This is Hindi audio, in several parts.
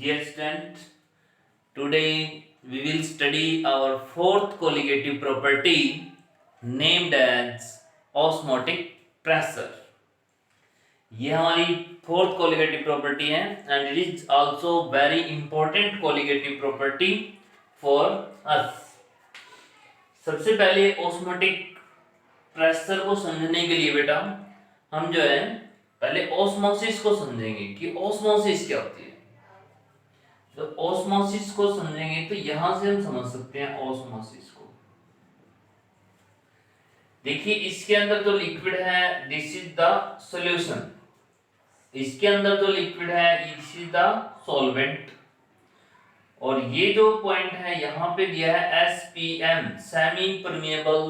Dear student, today we will study our fourth colligative property named as osmotic pressure. ये हमारी फोर्थ colligative property है and it is also very important colligative property for us. सबसे पहले osmotic pressure को समझने के लिए बेटा हम जो है पहले osmosis को समझेंगे कि osmosis क्या होती है। तो ऑस्मोसिस को समझेंगे तो यहां से हम समझ सकते हैं ऑस्मोसिस को। देखिए इसके अंदर जो लिक्विड है दिस इज द सॉल्यूशन, इसके अंदर जो लिक्विड है दिस इज द सॉल्वेंट, और ये जो पॉइंट है यहां पे दिया है एसपीएम सेमी परमिएबल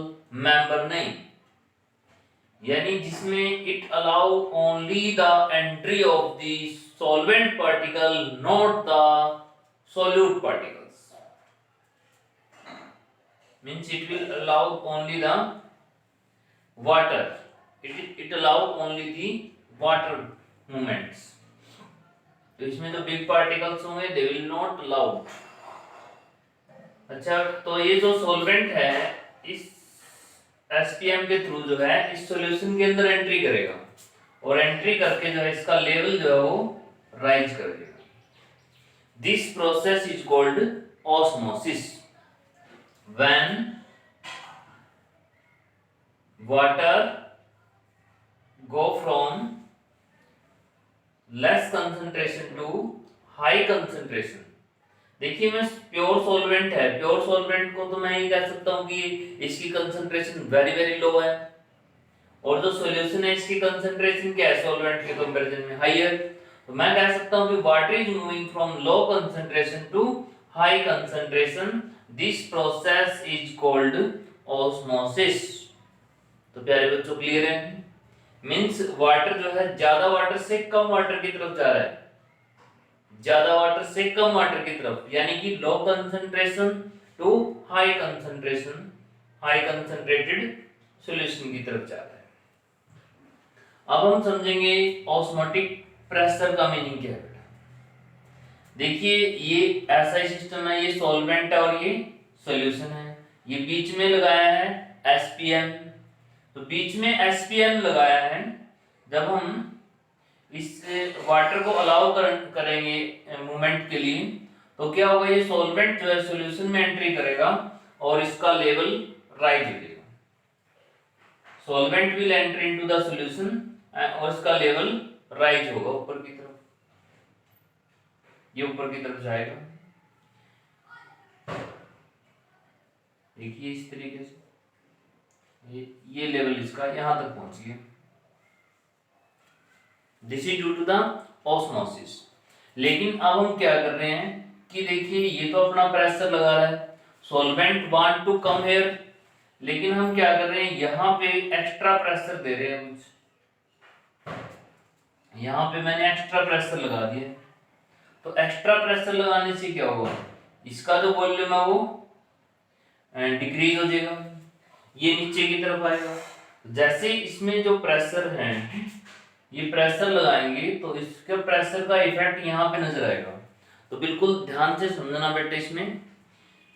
मेम्ब्रेन, यानी जिसमें it allow only the entry of the solvent particle, not the solute particles. Means it will allow only the water. It allow only the water movements. तो इसमें जो big particles होंगे they will not allow. अच्छा, तो ये जो solvent है इस SPM के थ्रू जो है इस solution के अंदर एंट्री करेगा और एंट्री करके जो है इसका लेवल जो है वो राइज कर देगा। This process is called osmosis. When water go from less concentration to high concentration. देखिए मैं प्योर सॉल्वेंट है, प्योर सॉल्वेंट को तो मैं ये कह सकता हूं कि इसकी कंसंट्रेशन वेरी वेरी लो है, और जो सॉल्यूशन है इसकी कंसंट्रेशन क्या है सॉल्वेंट के कंपैरिजन में हाईयर। तो मैं कह सकता हूं कि water is moving from low concentration to high concentration, this process is called osmosis. तो प्यारे बच्चों क्लियर है? मींस वाटर जो है ज्यादा वाटर से कम वाटर की तरफ जा रहा है, ज्यादा वाटर से कम वाटर की तरफ, यानी कि low concentration to high concentration, high concentrated solution की तरफ जा रहा है। अब हम समझेंगे ऑस्मोटिक प्रेशर का मीनिंग क्या है बेटा। देखिए ये ऐसा ही सिस्टम है, ये सॉल्वेंट है और ये सॉल्यूशन है, ये बीच में लगाया है एसपीएम। तो बीच में एसपीएम लगाया है, जब हम इस वाटर को अलाउ करेंगे मूवमेंट के लिए तो क्या होगा, ये सॉल्वेंट जो है सॉल्यूशन में एंट्री करेगा और इसका लेवल राइज हो जाएगा। Solvent will enter into the solution और इसका लेवल राइज होगा ऊपर की तरफ, ये ऊपर की तरफ जाएगा। देखिए इस तरीके से ये लेवल इसका यहां तक पहुंच गया। This is due to the osmosis. लेकिन अब हम क्या कर रहे हैं कि देखिए ये तो अपना प्रेशर लगा रहा है, solvent want to come here, लेकिन हम क्या कर रहे हैं यहां पे एक्स्ट्रा प्रेशर दे रहे हैं कुछ, यहां पे मैंने एक्स्ट्रा प्रेशर लगा दिया। तो एक्स्ट्रा प्रेशर लगाने से क्या होगा, इसका जो वॉल्यूम है वो डिक्रीज हो जाएगा, ये नीचे की तरफ आएगा। जैसे इसमें जो प्रेशर है ये प्रेशर लगाएंगे तो इसके प्रेशर का इफेक्ट यहाँ पे नजर आएगा। तो बिल्कुल ध्यान से समझना बेटे। इसमें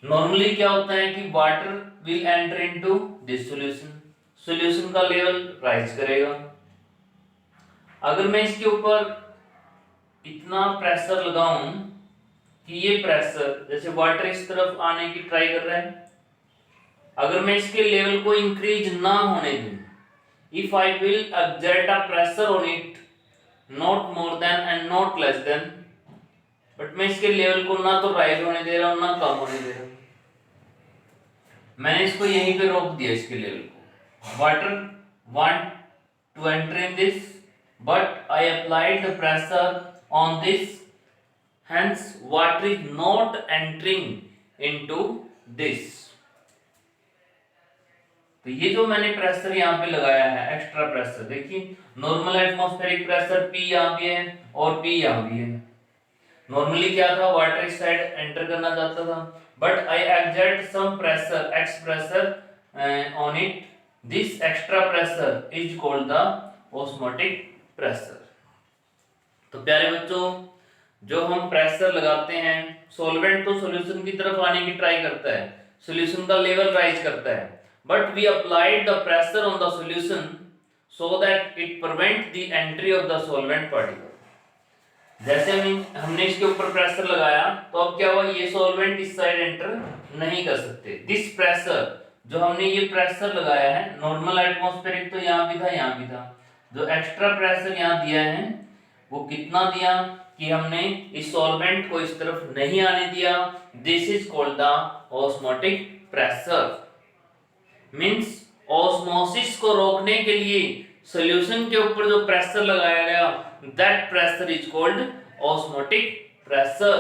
नॉर्मली क्या होता है कि water will enter into this solution, solution का लेवल राइज करेगा। अगर मैं इसके ऊपर इतना प्रेशर लगाऊं कि ये प्रेशर जैसे वाटर इस तरफ आने की ट्राई कर रहा है, अगर मैं इसके लेवल को इंक्रीज ना होने दूं, if I will exert a pressure on it not more than and not less than, but मैं इसके लेवल को ना तो राइज होने दे रहा हूं ना कम होने दे रहा हूं, मैंने इसको यहीं पे रोक दिया इसके लेवल को। Water want to enter in this but I applied the pressure on this, hence water is not entering into this। तो ये जो मैंने प्रेशर यहाँ पे लगाया है एक्स्ट्रा प्रेशर, देखिए नॉर्मल एटमॉस्फेरिक प्रेशर P यहाँ पे है और P यहाँ भी है। नॉर्मली क्या था, वाटर इस साइड एंटर करना चाहता था, but I exert some pressure ex pressure on it, this extra pressure is called the osmotic pressure. तो प्यारे बच्चों जो हम प्रेशर लगाते हैं, सॉल्वेंट तो सॉल्यूशन की तरफ आने की ट्राई करता है, सॉल्यूशन का लेवल राइज करता है, but we applied the pressure on the solution so that it prevent the entry of the solvent particle. जैसे हमने इसके ऊपर प्रेशर लगाया तो अब क्या हुआ, ये सॉल्वेंट इस साइड एंटर नहीं कर सकते। दिस प्रेशर, जो हमने ये प्रेशर लगाया है, नॉर्मल एटमॉस्फेरिक तो यहाँ भी था, यहाँ भी था, जो एक्स्ट्रा प्रेशर यहाँ दिया है वो कितना दिया कि हमने इस सॉल्वेंट को इस तरफ नहीं आने दिया। This is called the osmotic pressure. Means osmosis को रोकने के लिए सॉल्यूशन के ऊपर जो प्रेशर लगाया गया, that pressure is called osmotic pressure.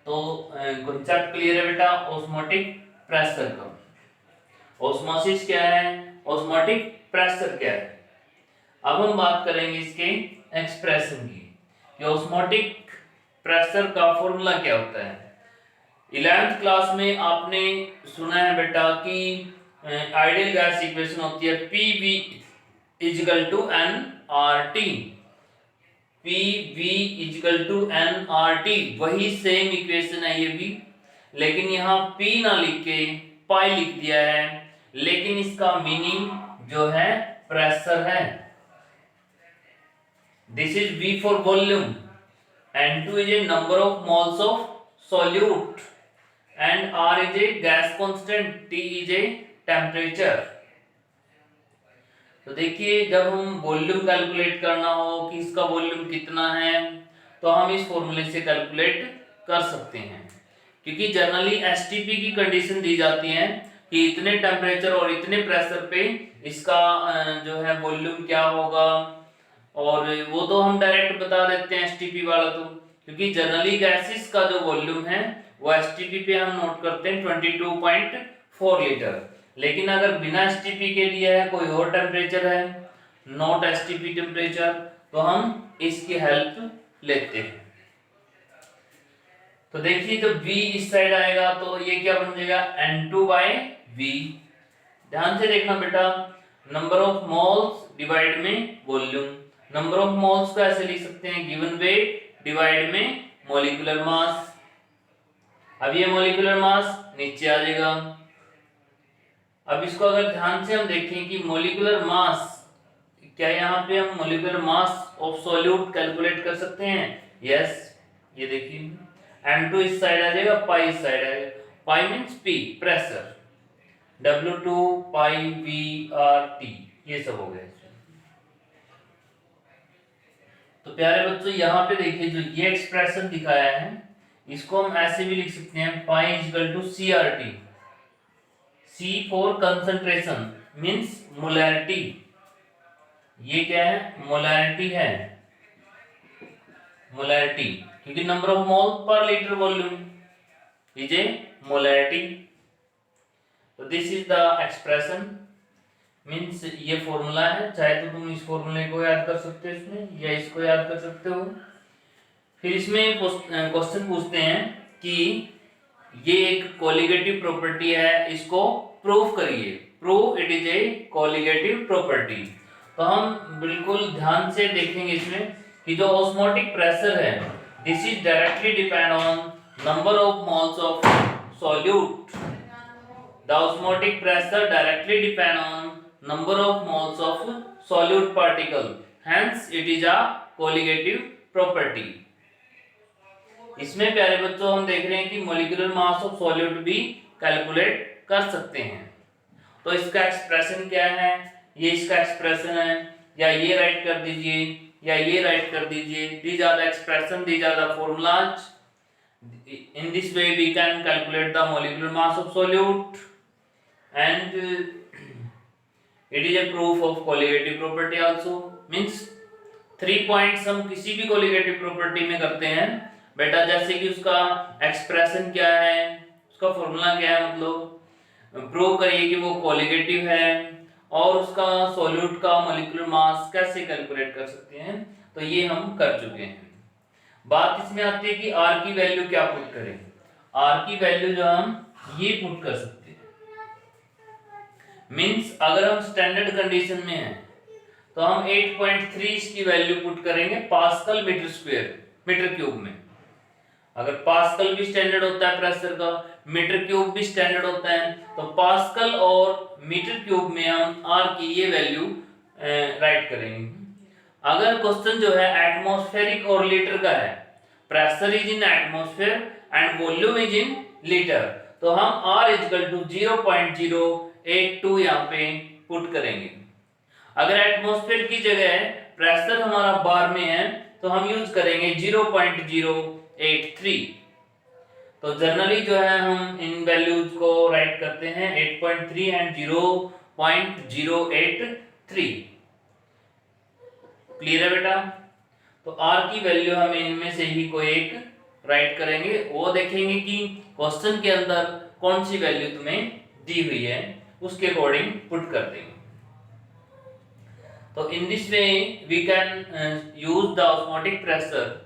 तो कॉन्सेप्ट क्लियर है बेटा ऑस्मोटिक प्रेशर का। ऑस्मोसिस क्या है, ऑस्मोटिक प्रेशर क्या है। अब हम बात करेंगे इसके एक्सप्रेशन की कि ऑस्मोटिक प्रेशर का फॉर्मूला क्या होता है। 11th क्लास में आपने सुना है बेटा कि आइडियल गैस इक्वेशन होती है PV equal to nRT। PV equal to nRT, वही सेम इक्वेशन है ये भी, लेकिन यहाँ P ना लिख के पाई लिख दिया है, लेकिन इसका मीनिंग जो है प्रेशर है। This is V for volume, N2 is a number of moles of solute, and R is a gas constant, T is a temperature। तो देखिए जब हम वॉल्यूम कैलकुलेट करना हो कि इसका वॉल्यूम कितना है, तो हम इस फॉर्मूले से कैलकुलेट कर सकते हैं, क्योंकि जनरली एसटीपी की कंडीशन दी जाती है कि इतने टेम्परेचर और इतने प्रेशर पे इसका जो है वॉल्यूम क्या होगा, और वो तो हम डायरेक्ट बता देते हैं एसटीपी वाला, तो क्योंकि जनरली गैसेस का जो वॉल्यूम है वो एसटीपी पे हम नोट करते हैं 22.4 लीटर। लेकिन अगर बिना एसटीपी के लिए है, कोई और टेम्परेचर है, नॉट एसटीपी टेम्परेचर, तो हम इसकी हेल्प लेते हैं। तो देखिए जब V इस साइड आएगा तो ये क्या बन जाएगा, N2/V। ध्यान से देखना बेटा, नंबर ऑफ मोल्स डिवाइड में वॉल्यूम। नंबर ऑफ मोल्स को ऐसे लिख सकते हैं गिवन वेट डिवाइड में मॉलिक्यूलर मास। अब ये मॉलिक्यूलर मास नीचे आ जाएगा। अब इसको अगर ध्यान से हम देखें कि मॉलिक्यूलर मास, क्या यहाँ पे हम molecular mass of solute calculate कर सकते हैं? यस, ये देखिए M2 इस साइड आ जाएगा, पाई इस साइड आएगा। पाई मींस P प्रेशर, W2 पाई VRT, ये सब हो गया। तो प्यारे बच्चों यहाँ पे देखिए जो ये एक्सप्रेशन दिखाया है, इसको हम ऐसे भी लिख सकते हैं pi equal to CRT। C for concentration means molarity. ये क्या है? मोलैरिटी है, मोलैरिटी, क्योंकि नंबर ऑफ मोल पर litre volume is a molarity. तो this is the expression, means ये फॉर्मूला है। चाहे तो तुम इस फॉर्मूले को याद कर सकते हो इसमें, या इसको याद कर सकते हो। फिर इसमें क्वेश्चन पूछते हैं कि ये एक कोलिगेटिव प्रॉपर्टी है, इसको प्रूव करिए। Prove it is a colligative property. तो हम बिल्कुल ध्यान से देखेंगे इसमें कि जो ऑस्मोटिक प्रेशर है, this is directly depend on number of moles of solute. The osmotic pressure directly depend on number of moles of solute particle, hence it is a colligative property। इसमें प्यारे बच्चों हम देख रहे हैं कि मोलिकुलर मास ऑफ सॉल्यूट भी कैलकुलेट कर सकते हैं। तो इसका एक्सप्रेशन क्या है? ये इसका एक्सप्रेशन है, या ये राइट कर दीजिए या ये राइट कर दीजिए। These are the expression, these are the formulas. In this way we can calculate the molecular mass of solute, and it is a proof of colligative property also। means 3 points हम किसी भी colligative property में करते हैं बेटा, जैसे कि उसका एक्सप्रेशन क्या है, उसका फॉर्मूला क्या है, मतलब प्रूव करिए कि वो colligative है, और उसका सॉल्यूट का मॉलिक्यूलर मास कैसे कैलकुलेट कर सकते हैं, तो ये हम कर चुके हैं। बात इसमें आती है कि R की वैल्यू क्या पुट करें। R की वैल्यू जो हम ये पुट कर सकते हैं। मींस अगर हम स्टैंडर्ड कंडीशन में हैं तो हम 8.3 इसकी वैल्यू पुट करेंगे pascal metre square metre cube में। अगर पास्कल भी स्टैंडर्ड होता है प्रेशर का, मीटर क्यूब भी स्टैंडर्ड होता है, तो पास्कल और मीटर क्यूब में हम आर की ये वैल्यू राइट करेंगे। अगर क्वेश्चन जो है एटमॉस्फेरिक और लीटर का है, pressure is in atmosphere and volume is in litre, तो हम R इक्वल टू 0.082 यहाँ पे पुट करेंगे। अगर एटमॉस्फेयर की जगह प्रेशर हमारा बार में है तो हम यूज करेंगे 0.083। तो जनरली जो है हम इन वैल्यूज को राइट करते हैं 8.3 एंड 0.083। क्लियर है बेटा? तो R की वैल्यू हम इनमें से ही कोई एक राइट करेंगे, वो देखेंगे कि क्वेश्चन के अंदर कौन सी वैल्यू तुम्हें दी हुई है, उसके अकॉर्डिंग पुट कर देंगे। तो in this way we can use the osmotic pressure.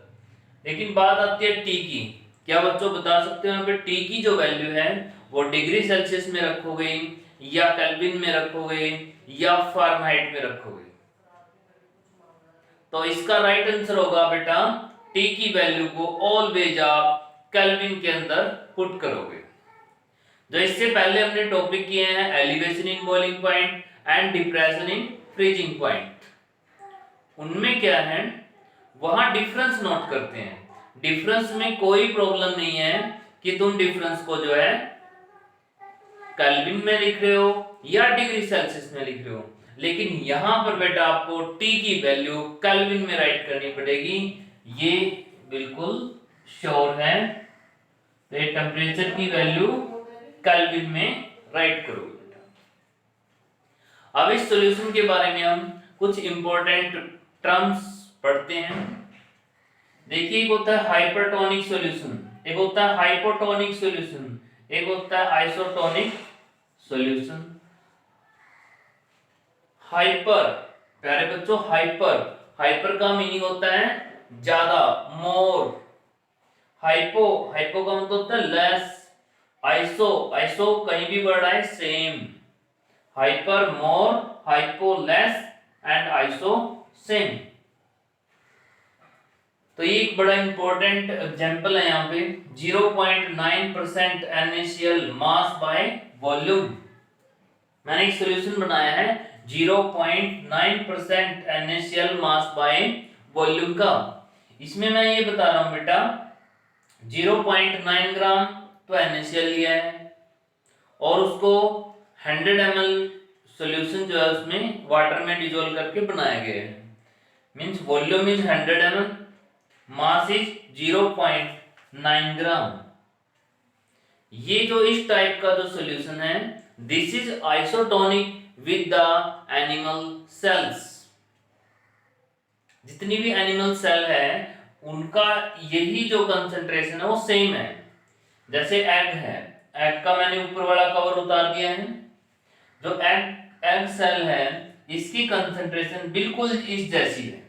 लेकिन बात आती है टी की। क्या बच्चों बता सकते हो यहाँ पे टी की जो वैल्यू है वो डिग्री सेल्सियस में रखोगे या केल्विन में रखोगे या फारेनहाइट में रखोगे? तो इसका राइट आंसर होगा बेटा टी की वैल्यू को ऑलवेज आप केल्विन के अंदर पुट करोगे। जो इससे पहले हमने टॉपिक किए हैं elevation in boiling point and depression in freezing point, उनमें क्या है वहां डिफरेंस नोट करते हैं। डिफरेंस में कोई प्रॉब्लम नहीं है कि तुम डिफरेंस को जो है केल्विन में लिख रहे हो या डिग्री सेल्सियस में लिख रहे हो, लेकिन यहां पर बेटा आपको टी की वैल्यू केल्विन में राइट करनी पड़ेगी, ये बिल्कुल श्योर है। तो ये टेम्परेचर की वैल्यू केल्विन में राइट करोगे। अब इस सॉल्यूशन के बारे में हम कुछ इंपॉर्टेंट टर्म्स पढ़ते हैं। देखिए, एक होता है हाइपरटोनिक सॉल्यूशन, एक होता है हाइपोटोनिक सॉल्यूशन, एक होता है आइसोटोनिक सॉल्यूशन। हाइपर, प्यारे बच्चों, हाइपर का मीनिंग होता है ज्यादा, मोर। हाइपो का मतलब होता है लेस। आइसो कहीं भी वर्ड आए same. Hyper more, hypo less and iso same. तो ये एक बड़ा इंपॉर्टेंट एग्जांपल है यहाँ पे 0.9% NaCl मास बाय वॉल्यूम। मैंने एक सॉल्यूशन बनाया है 0.9% NaCl मास बाय वॉल्यूम का। इसमें मैं ये बता रहा हूं बेटा 0.9 ग्राम तो NaCl लिया है और उसको 100 ml सॉल्यूशन जो है उसमें वाटर में डिसॉल्व करके बनाया गया है। Means volume is 100 ml, mass is 0.9 ग्राम। ये जो इस टाइप का जो सॉल्यूशन है this is isotonic with the animal cells. जितनी भी एनिमल सेल है उनका यही जो कंसंट्रेशन है वो सेम है। जैसे एग है, एग का मैंने ऊपर वाला कवर उतार दिया है। जो एग सेल है इसकी कंसंट्रेशन बिल्कुल इस जैसी है,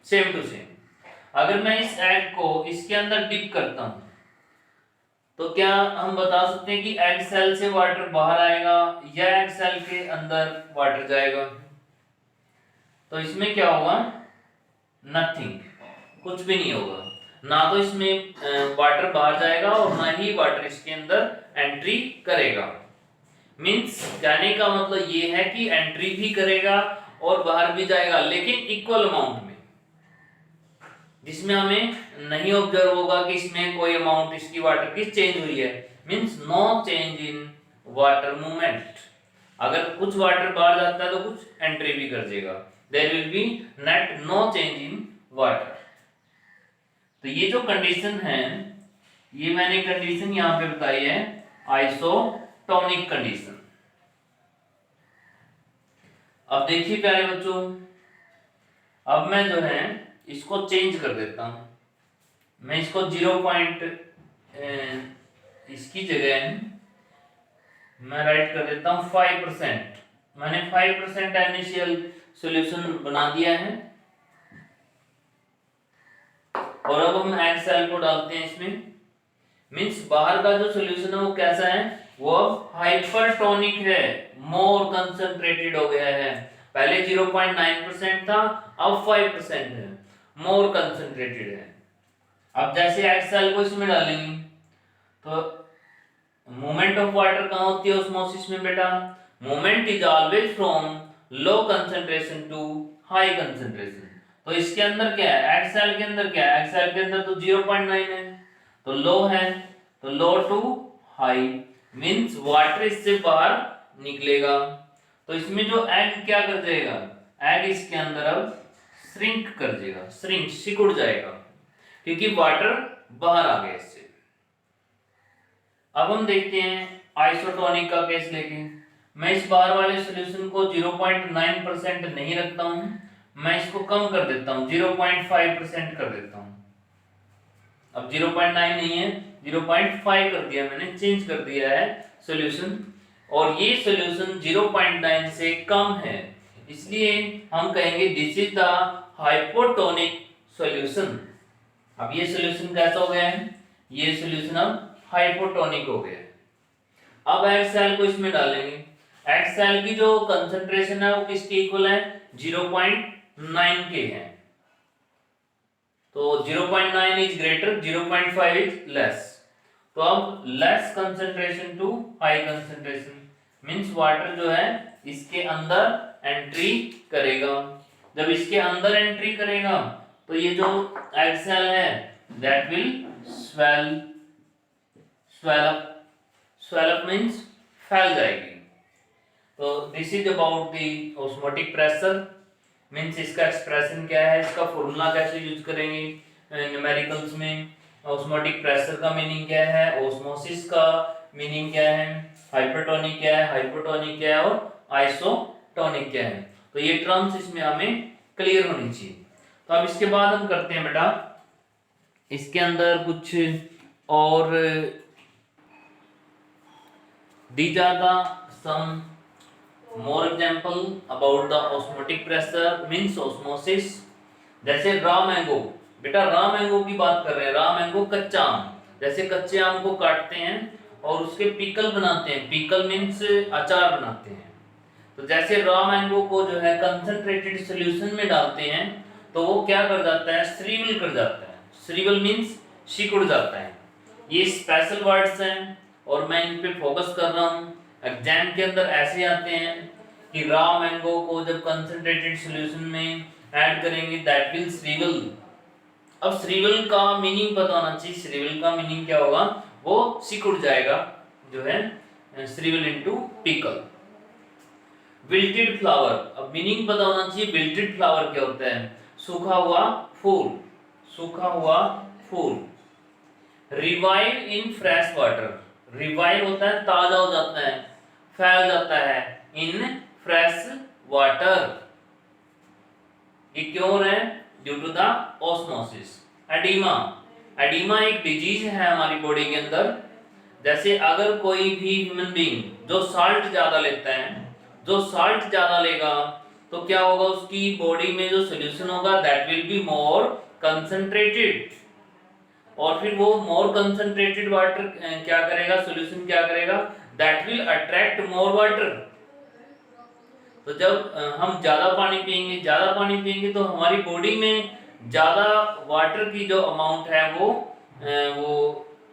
सेम टू सेम। अगर मैं इस एग को इसके अंदर डिप करता हूं तो क्या हम बता सकते हैं कि एग सेल से वाटर बाहर आएगा या एग सेल के अंदर वाटर जाएगा? तो इसमें क्या होगा? नथिंग, कुछ भी नहीं होगा। ना तो इसमें वाटर बाहर जाएगा और ना ही वाटर इसके अंदर एंट्री करेगा। मींस कहने का मतलब ये है कि एंट्री भी करेगा और बाहर भी जाएगा, लेकिन इक्वल अमाउंट में, जिसमें हमें नहीं ऑब्जर्व होगा कि इसमें कोई अमाउंट इसकी वाटर की चेंज हुई है। Means no change in water movement. अगर कुछ वाटर बाहर जाता है तो कुछ एंट्री भी कर देगा। There will be net no change in water. तो ये जो कंडीशन है ये मैंने कंडीशन यहां पे बताई है आइसोटोनिक कंडीशन। अब देखिए प्यारे बच्चों, अब मैं जो है इसको चेंज कर देता हूं। मैं इसको इसकी जगह मैं राइट कर देता हूं 5%। मैंने 5% NaCl सॉल्यूशन बना दिया है और अब हम एग सेल को डालते हैं इसमें। मींस बाहर का जो सॉल्यूशन है वो कैसा है? वो अब हाइपरटोनिक है, मोर कंसंट्रेटेड हो गया है। पहले 0.9% था, अब 5% है, मोर कंसंट्रेटेड है। अब जैसे एक्सएल को इसमें डालेंगे तो मूवमेंट ऑफ वाटर कहाँ होती है ऑस्मोसिस में बेटा? Movement is always from low concentration to high concentration. तो इसके अंदर क्या है, एक्सएल के अंदर क्या है, एक्सएल के अंदर तो 0.9 है, तो लो है, तो लो टू हाई मींस वाटर इससे बाहर निकलेगा। तो इसमें जो एग क्या कर जाएगा, एग इसके अंदर अब श्रिंक कर देगा, श्रिंक सिकुड़ जाएगा, क्योंकि वाटर बाहर आ गया इससे। अब हम देखते हैं आइसोटोनिक का केस लेके। मैं इस बाहर वाले सॉल्यूशन को 0.9% नहीं रखता हूं, मैं इसको कम कर देता हूं, 0.5% कर देता हूं। अब 0.9 नहीं है, 0.5 कर दिया मैंने, चेंज कर दिया है सॉल्यूशन। और ये सॉल्यूशन 0.9 से कम है, इसलिए हम कहेंगे this is the hypotonic solution. अब ये सॉल्यूशन कैसा हो गया है, ये सॉल्यूशन अब हाइपोटोनिक हो गया। अब एक्सएल को इसमें डालेंगे, एक्सएल की जो कंसंट्रेशन है वो किसके इक्वल है, 0.9 के है। तो 0.9 इज ग्रेटर, 0.5 इज लेस। तो अब less concentration to high concentration means water जो है इसके अंदर एंट्री करेगा। जब इसके अंदर एंट्री करेगा तो ये जो एक्सएल है that will swell, swell up means फैल जाएगी। तो this is about the osmotic pressure means इसका एक्सप्रेशन क्या है, इसका फॉर्मूला कैसे यूज करेंगे न्यूमेरिकल्स में, ऑस्मोटिक प्रेशर का मीनिंग क्या है, ऑस्मोसिस का मीनिंग क्या है, हाइपरटोनिक क्या है, हाइपोटोनिक क्या है और आइसोटोनिक क्या है। तो ये टर्म्स इसमें हमें क्लियर होनी चाहिए। तो अब इसके बाद हम करते हैं बेटा इसके अंदर कुछ और these are the some more example about the osmotic pressure means osmosis। जैसे रॉ मैंगो, बेटा रॉ मैंगो की बात कर रहे हैं, रॉ मैंगो कच्चा आम, जैसे कच्चे आम को काटते हैं और उसके पिकल बनाते हैं, पिकल मींस अचार बनाते हैं। तो जैसे रॉ मैंगो को जो है कंसंट्रेटेड सॉल्यूशन में डालते हैं तो वो क्या कर जाता है, श्रीवल कर जाता है, श्रीवल मींस सिकुड़ जाता है। ये स्पेशल वर्ड्स हैं और मैं इन पे फोकस कर रहा हूँ। एग्जाम के अंदर ऐसे आते हैं कि रॉ मैंगो को जब कंसंट्रेटेड सॉल्यूशन में ऐड करेंगे दैट विल श्रीवल। अब श्रीवल का मीनिंग पता होना चाहिए, श्रीवल का मीनिंग क्या होगा, वो सिकुड़ जाएगा जो है श्रीवल इनटू पिकल। विल्टेड फ्लावर, अब मीनिंग पता होना चाहिए विल्टेड फ्लावर क्या होता है, सूखा हुआ फूल, सूखा हुआ फूल। Revive in fresh water, revive होता है ताजा हो जाता है, फैल जाता है, इन फ्रेश वाटर, ये क्यों है, due to the osmosis. Oedema, oedema एक डिजीज है हमारी बॉडी के अंदर। जैसे अगर कोई भी ह्यूमन बीइंग जो साल्ट ज्यादा लेता है, जो साल्ट ज्यादा लेगा तो क्या होगा, उसकी बॉडी में जो सॉल्यूशन होगा that will be more concentrated, और फिर वो मोर कंसंट्रेटेड वाटर क्या करेगा, सॉल्यूशन क्या करेगा, that will attract more water. तो जब हम ज्यादा पानी पिएंगे, ज्यादा पानी पिएंगे तो हमारी बॉडी में ज्यादा वाटर की जो अमाउंट है वो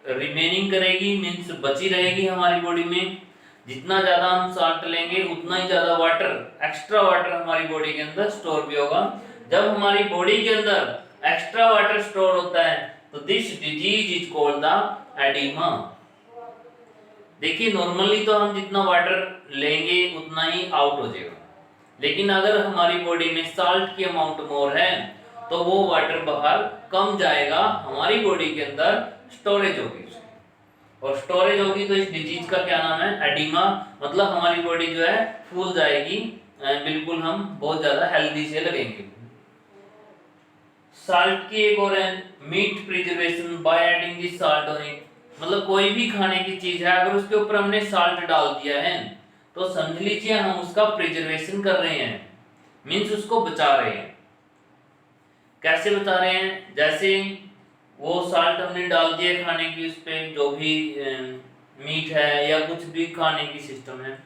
रिमेनिंग करेगी मींस बची रहेगी हमारी बॉडी में। जितना ज्यादा हम साल्ट लेंगे उतना ही ज्यादा वाटर, एक्स्ट्रा वाटर हमारी बॉडी के अंदर स्टोर भी होगा। जब हमारी बॉडी के अंदर एक्स्ट्रा वाटर स्टोर होता है तो this disease is called the oedema. देखिए नॉर्मली तो हम जितना वाटर लेंगे उतना ही आउट हो जाएगा, लेकिन अगर हमारी बॉडी में साल्ट की अमाउंट मोर है तो वो वाटर बाहर कम जाएगा, हमारी बॉडी के अंदर स्टोरेज होगी, और स्टोरेज होगी तो इस डिजीज का क्या नाम है, एडिमा। मतलब हमारी बॉडी जो है फूल जाएगी, बिल्कुल हम बहुत ज्यादा हेल्दी से लगेंगे। साल्ट की एक और है meat preservation by adding the salt on it. मतलब कोई भी खाने की चीज है अगर उसके ऊपर हमने साल्ट डाल दिया है तो समझ लीजिए हम उसका प्रिजर्वेशन कर रहे हैं, मींस उसको बचा रहे हैं। कैसे बचा रहे हैं, जैसे वो साल्ट हमने डाल दिया खाने की, उस पे जो भी मीट है या कुछ भी खाने की सिस्टम है,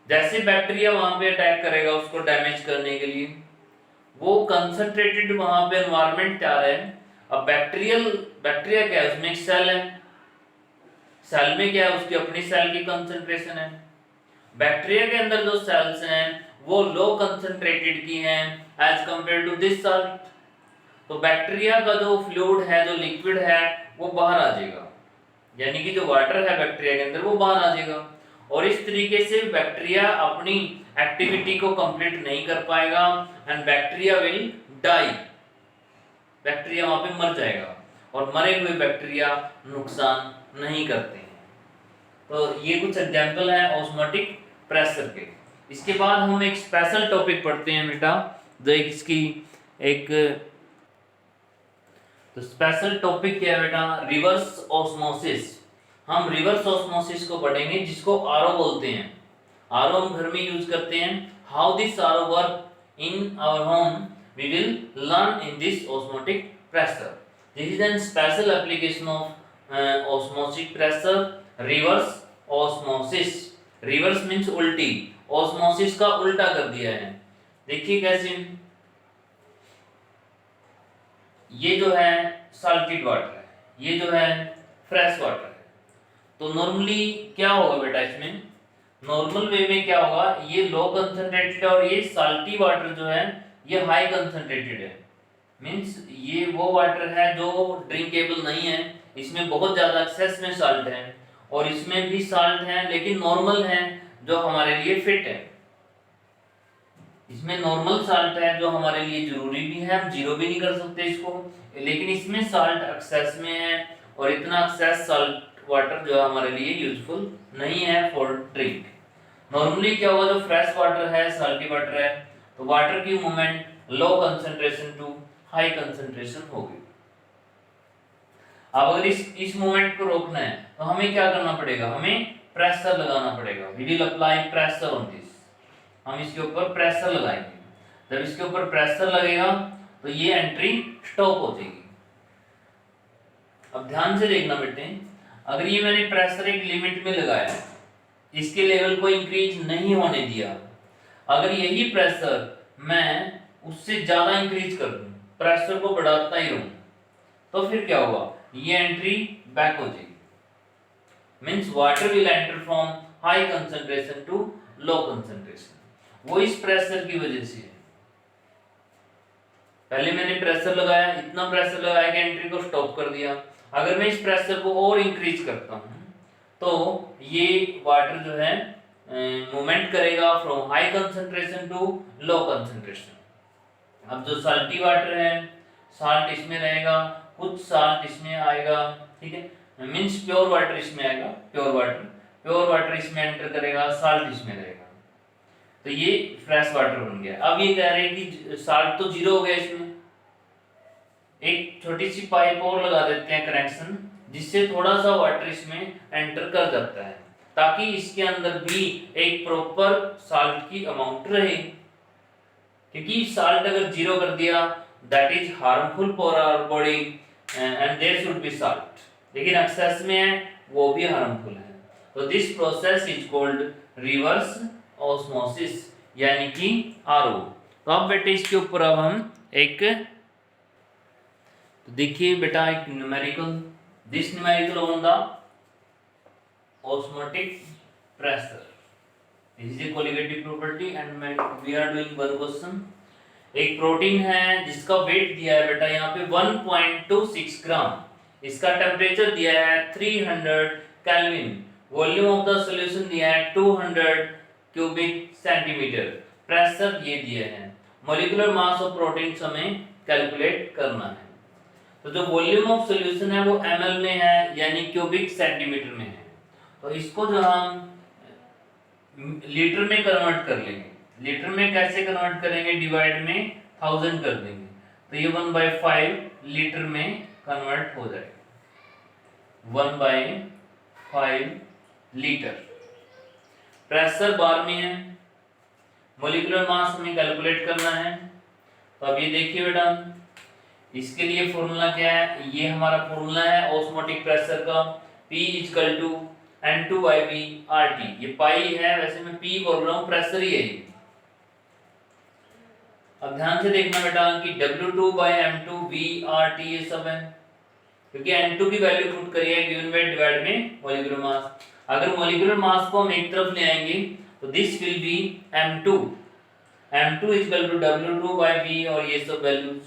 जैसे बैक्टीरिया वहां पे अटैक करेगा उसको डैमेज करने के लिए, वो कंसंट्रेटेड वहां पे एनवायरनमेंट क्या है। अब बैक्टीरिया क्या है, उसमें एक सेल है, सेल में क्या है, उसकी अपनी सेल की कंसंट्रेशन है। बैक्टीरिया के अंदर जो सेल्स हैं वो लो कंसंट्रेटेड की हैं as compare to this salt. तो बैक्टीरिया का जो फ्लूइड है, जो लिक्विड है, वो बाहर आ जाएगा, यानी कि जो वाटर है बैक्टीरिया के अंदर वो बाहर आ जाएगा। और इस तरीके से बैक्टीरिया अपनी एक्टिविटी को कंप्लीट नहीं कर पाएगा and bacteria will die, bacteria वहां पे मर जाएगा। और मरे हुए बैक्टीरिया नुकसान नहीं करते हैं। तो ये कुछ एग्जांपल है ऑस्मोटिक प्रेशर के। इसके बाद हम एक स्पेशल टॉपिक पढ़ते हैं बेटा, जो इसकी एक तो स्पेशल टॉपिक क्या है बेटा, रिवर्स ऑस्मोसिस। हम रिवर्स ऑस्मोसिस को पढ़ेंगे, जिसको आरओ बोलते हैं। आरओ हम घर में यूज करते हैं। How this RO work in our home we will learn in this osmotic pressure. This is an special application of osmotic pressure, reverse osmosis. Reverse means उल्टी, ऑस्मोसिस का उल्टा कर दिया है। देखिए कैसे, ये जो है साल्टेड वाटर है, ये जो है फ्रेश वाटर है। तो नॉर्मली क्या होगा बेटा, इसमें नॉर्मल वे में क्या होगा, ये लो कंसंट्रेटेड और ये साल्टी वाटर जो है ये हाई कंसंट्रेटेड है। मींस ये वो वाटर है जो ड्रिंकेबल नहीं है, इसमें बहुत ज्यादा एक्सेस में साल्ट है, और इसमें भी साल्ट है लेकिन नॉर्मल है जो हमारे लिए फिट है। इसमें नॉर्मल साल्ट है जो हमारे लिए जरूरी भी है, हम जीरो भी नहीं कर सकते इसको, लेकिन इसमें साल्ट एक्सेस में है, और इतना एक्सेस साल्ट वाटर जो हमारे लिए यूजफुल नहीं है फॉर ड्रिंक। नॉर्मली क्या होगा, जो फ्रेश वाटर है, साल्टी वाटर है, तो वाटर की movement low concentration to high concentration होगी। अब अगर इस मूवमेंट को रोकना है तो हमें क्या करना पड़ेगा, हमें प्रेशर लगाना पड़ेगा। We will apply pressure on this, हम इसके ऊपर प्रेशर लगाएंगे। जब इसके ऊपर प्रेशर लगेगा तो ये एंट्री स्टॉप हो जाएगी। अब ध्यान से देखना बेटे, अगर ये मैंने प्रेशर एक लिमिट में लगाया है, इसके लेवल को इंक्रीज नहीं होने दिया, अगर यही प्रेशर मैं उससे ज्यादा इंक्रीज कर दूं, प्रेशर को बढ़ाता ही रहूं, तो फिर क्या होगा, ये एंट्री बैक हो जाएगी। Means water will enter from high concentration to low concentration. वो इस प्रेशर की वजह से है। पहले मैंने प्रेशर लगाया, इतना प्रेशर लगाया कि एंट्री को स्टॉप कर दिया। अगर मैं इस प्रेशर को और इंक्रीज करता हूं तो ये वाटर जो है मूवमेंट करेगा from high concentration to low concentration. अब जो साल्टी वाटर है, साल्ट इसमें रहेगा, कुछ साल्ट इसमें आएगा, ठीक है, मींस प्योर वाटर इसमें आएगा, प्योर वाटर इसमें एंटर करेगा, साल्ट इसमें रहेगा, तो ये फ्रेश वाटर बन गया। अब ये कह रहे हैं कि साल्ट तो जीरो हो गया, इसमें एक छोटी सी पाइप और लगा देते हैं कनेक्शन, जिससे थोड़ा सा वाटर इसमें एंटर कर जाता है, ताकि इसके अंदर भी एक प्रॉपर साल्ट की अमाउंट रहे। क्योंकि साल्ट अगर जीरो कर दिया that is harmful for our body and there should be salt, लेकिन एक्सेस में है वो भी हार्मफुल है। तो this process is called reverse osmosis, यानी कि आरओ। तो अब बेटे इसके ऊपर अब हम एक, तो देखिए बेटा एक numerical, this numerical on the osmotic pressure, this is a colligative property and we are doing one question. एक प्रोटीन है जिसका वेट दिया है बेटा यहाँ पे 1.26 ग्राम, इसका टेम्परेचर दिया है 300 kelvin, volume of the solution दिया है 200 क्यूबिक सेंटीमीटर, प्रेशर ये दिया है, मॉलिक्यूलर मास ऑफ प्रोटीन हमें कैलकुलेट करना है। तो जो वॉल्यूम ऑफ सॉल्यूशन है वो ml में है, यानी क्यूबिक सेंटीमीटर में है, तो इसको जो हम लीटर में कन्वर्ट कर लेंगे। लीटर में कैसे कन्वर्ट करेंगे, डिवाइड में 1000 कर देंगे, तो ये 1/5 लीटर में कन्वर्ट हो जाएगा, 1/5 लीटर। प्रेशर बार में है, मॉलिक्यूलर मास हमें कैलकुलेट करना है। तो अब ये देखिए बेटा, इसके लिए फॉर्मूला क्या है, ये हमारा फॉर्मूला है ऑस्मोटिक प्रेशर का, P = N2 by V RT। ये पाई है, वैसे मैं P बोल रहा हूँ, प्रेशर ही है ये। अब ध्यान से देखना बेटा कि W2 by M2 V RT ये सब है, क्योंकि N2 की वैल्यू पुट करी है गिवन बाय डिवाइड में मॉलिक्यूलर मास। अगर मॉलिक्यूलर मास को हम एक तरफ ले आएंगे तो this will be M2 is equal to W2 by V और ये सब वैल्यूज।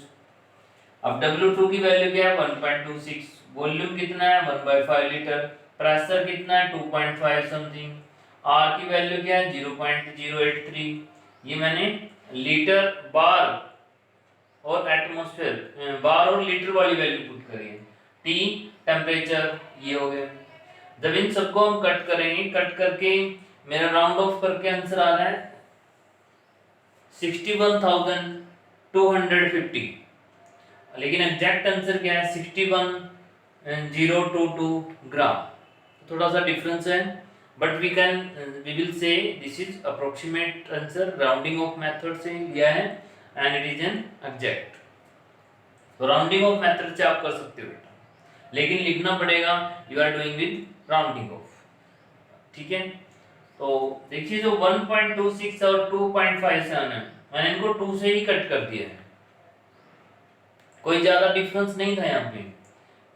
अब W2 की वैल्यू क्या है 1.26, वॉल्यूम कितना है 1/5 लीटर, प्रेशर कितना है 2.5 समथिंग, R की वैल्यू क्या है 0.083। ये मैंने लीटर बार और एटमॉस्फेयर बार और लीटर वाली वैल्यू पुट करी है। T टेम्परेचर ये हो गया। जब इन सबको हम कट करेंगे, कट करके मेरा राउंड ऑफ करके आंसर आ रहा है 61,250, लेकिन एग्जैक्ट आंसर क्या है 61,022 ग्राम। थोड़ा सा डिफरेंस है, but we will say this is approximate answer, rounding off method से लिया है and it is an exact. तो राउंडिंग ऑफ मेथड से आप कर सकते हो बेटा, लेकिन लिखना पड़ेगा you are doing with rounding off, ठीक है। तो देखिए जो 1.26 और 2.57 है, मैंने इनको 2 से ही कट कर दिया है, कोई ज्यादा डिफरेंस नहीं था यहाँ पे।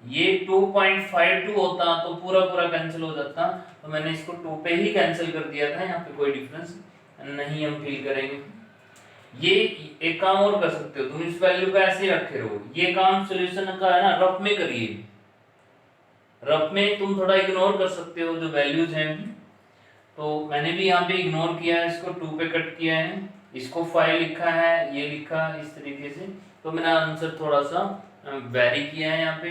ये 2.52 होता तो पूरा पूरा कैंसिल हो जाता, तो मैंने इसको 2 पे ही कैंसिल कर दिया था, यहाँ पे कोई डिफरेंस नहीं हम फील करेंगे। ये एक काम और कर सकते हो, तुम इस वैल्यू को ऐसे ही रखे रहो, ये काम सॉल्यूशन का है ना रफ में करिए, रफ में तुम थोड़ा इग्नोर कर सकते हो जो वैल्यूज हैं। तो मैंने भी यहाँ पे इग्नोर किया है, इसको 2 पे कट किया है, इसको 5 लिखा है, ये लिखा इस तरीके से, तो मेरा आंसर थोड़ा सा वेरी किया है। यहाँ पे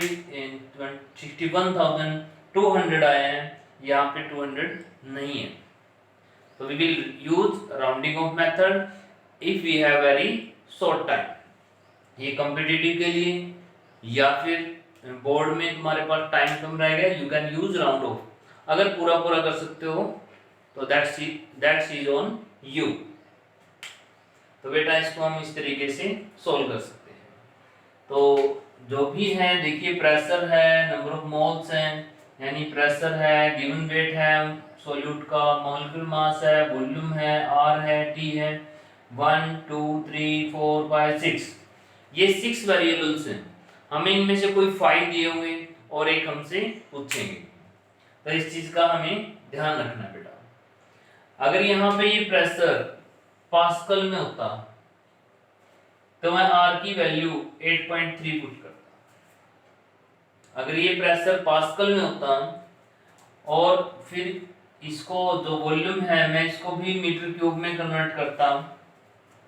61,200 आया है, यहाँ पे 200 नहीं है। तो we will use rounding off method if we have very short time, ये कॉम्पिटिटिव के लिए या फिर बोर्ड में तुम्हारे पास टाइम कम रहेगा, you can use round of. अगर पूरा पूरा कर सकते हो तो दैट्स इज ऑन यू। तो बेटा इसको हम इस तरीके से सोल्व कर सकते हैं। तो जो भी है देखिए, प्रेशर है, नंबर ऑफ मोल्स हैं, यानी प्रेशर है, गिवन वेट है सॉल्यूट का, मॉलिक्यूलर मास है, वॉल्यूम है, R है, T है, 1 2 3 4 5 6, ये 6 वेरिएबल्स हैं। हमें इनमें से कोई 5 दिए होंगे और एक हमसे पूछेंगे, तो इस चीज का हमें ध्यान रखना बेटा। अगर यहाँ पे ये प्रेशर पास्कल में होता तो मैं R की वैल्यू 8.3 पुट करता। अगर ये प्रेशर पास्कल में होता और फिर इसको जो वॉल्यूम है मैं इसको भी मीटर क्यूब में कन्वर्ट करता,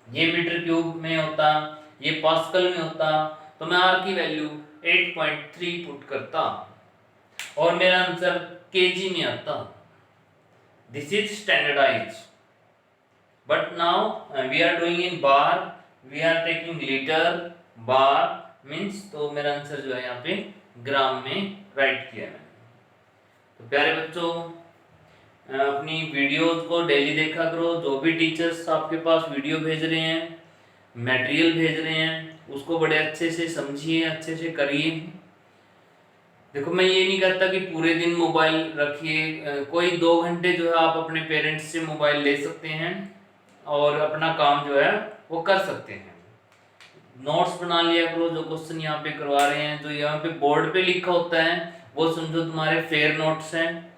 ये मीटर क्यूब में होता, ये पास्कल में होता, तो मैं R की वैल्यू 8.3 पुट करता और मेरा आंसर केजी में आता। This is standardized, but now we are doing in bar, we are taking liter, bar means, तो मेरा आंसर जो है यहाँ पे ग्राम में राइट किया मैंने। तो प्यारे बच्चों, अपनी वीडियोज को डेली देखा करो, जो भी टीचर्स आपके पास वीडियो भेज रहे हैं, मटेरियल भेज रहे हैं, उसको बड़े अच्छे से समझिए, अच्छे से करिए। देखो मैं ये नहीं कहता कि पूरे दिन मोबाइल रखिए, कोई 2 घंटे जो है आप अपने पेरेंट्स से मोबाइल ले सकते हैं और अपना काम जो है वो कर सकते हैं। नोट्स बना लिया करो, जो क्वेश्चन यहाँ पे करवा रहे हैं, जो यहाँ पे बोर्ड पे लिखा होता है वो समझो तुम्हारे फेयर नोट्स हैं।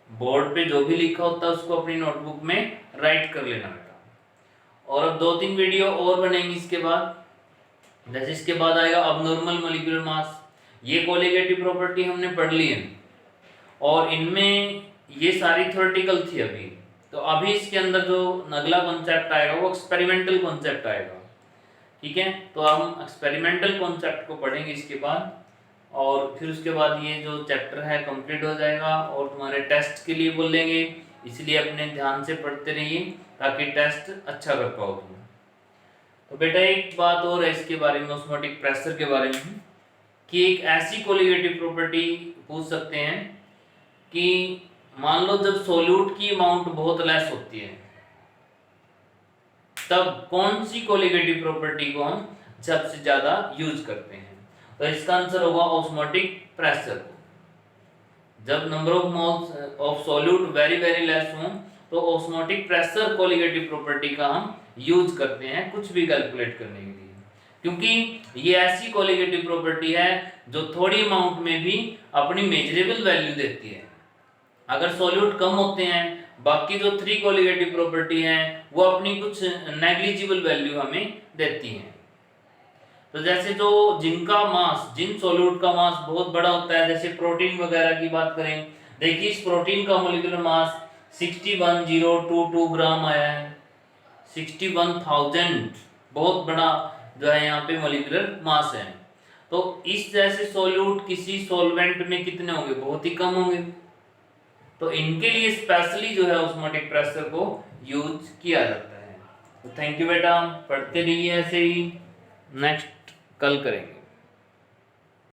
बोर्ड पे जो भी लिखा होता है उसको अपनी नोटबुक में राइट कर लेना बेटा। और अब 2-3 वीडियो और बनेंगी इसके बाद, जैसे इसके बाद आएगा अबनॉर्मल मॉलिक्यूलर मास, ये कोलिगेटिव प्रॉपर्टी हमने पढ़ ली है और इनमें ये सारी थ्योरेटिकल थी अभी। तो अभी इसके अंदर जो अगला कॉन्सेप्ट आएगा वो एक्सपेरिमेंटल कॉन्सेप्ट आएगा, ठीक है। तो हम एक्सपेरिमेंटल कॉन्सेप्ट को पढ़ेंगे इसके बाद, और फिर उसके बाद ये जो चैप्टर है कंप्लीट हो जाएगा और तुम्हारे टेस्ट के लिए बोलेंगे, इसलिए अपने ध्यान से पढ़ते रहिए ताकि टेस्ट अच्छा कर पाओ तुम। तो बेटा एक बात और है इसके बारे में, ऑस्मोटिक प्रेशर के बारे में, कि एक ऐसी कोलिगेटिव प्रॉपर्टी पूछ सकते हैं कि मान लो जब सोल्यूट की अमाउंट बहुत लेस होती है तब कौन सी कोलिगेटिव प्रॉपर्टी को हम सबसे ज्यादा यूज करते हैं। तो इसका आंसर होगा ऑस्मोटिक प्रेशर को। जब number of moles of solute very very less हो तो ऑस्मोटिक प्रेशर कोलिगेटिव प्रॉपर्टी का हम यूज करते हैं कुछ भी कैलकुलेट करने के लिए, क्योंकि ये ऐसी कोलिगेटिव प्रॉपर्टी है जो थोड़ी अमाउंट में भी अपनी मेजरेबल वैल्यू देती है। अगर सॉल्यूट कम होते हैं, बाकी जो 3 कोलिगेटिव प्रॉपर्टी हैं वो अपनी कुछ नेग्लिजिबल वैल्यू हमें देती हैं। तो जैसे जो जिनका मास, जिन सॉल्यूट का मास बहुत बड़ा होता है, जैसे प्रोटीन वगैरह की बात करें, देखिए इस प्रोटीन का मोलिकुलर मास 61,022 ग्राम आया है, 61,000 बहुत बड़ा जो है यहाँ पे मोलिकुलर मास है। तो इस जैसे सॉल्यूट किसी सॉल्वेंट में कितने होंगे, बहुत ही कम होंगे। तो इनके लिए स्पेशली जो है ऑस्मोटिक प्रेशर को यूज किया जाता है। तो थैंक यू बेटा, पढ़ते रहिए ऐसे ही, नेक्स्ट कल करेंगे।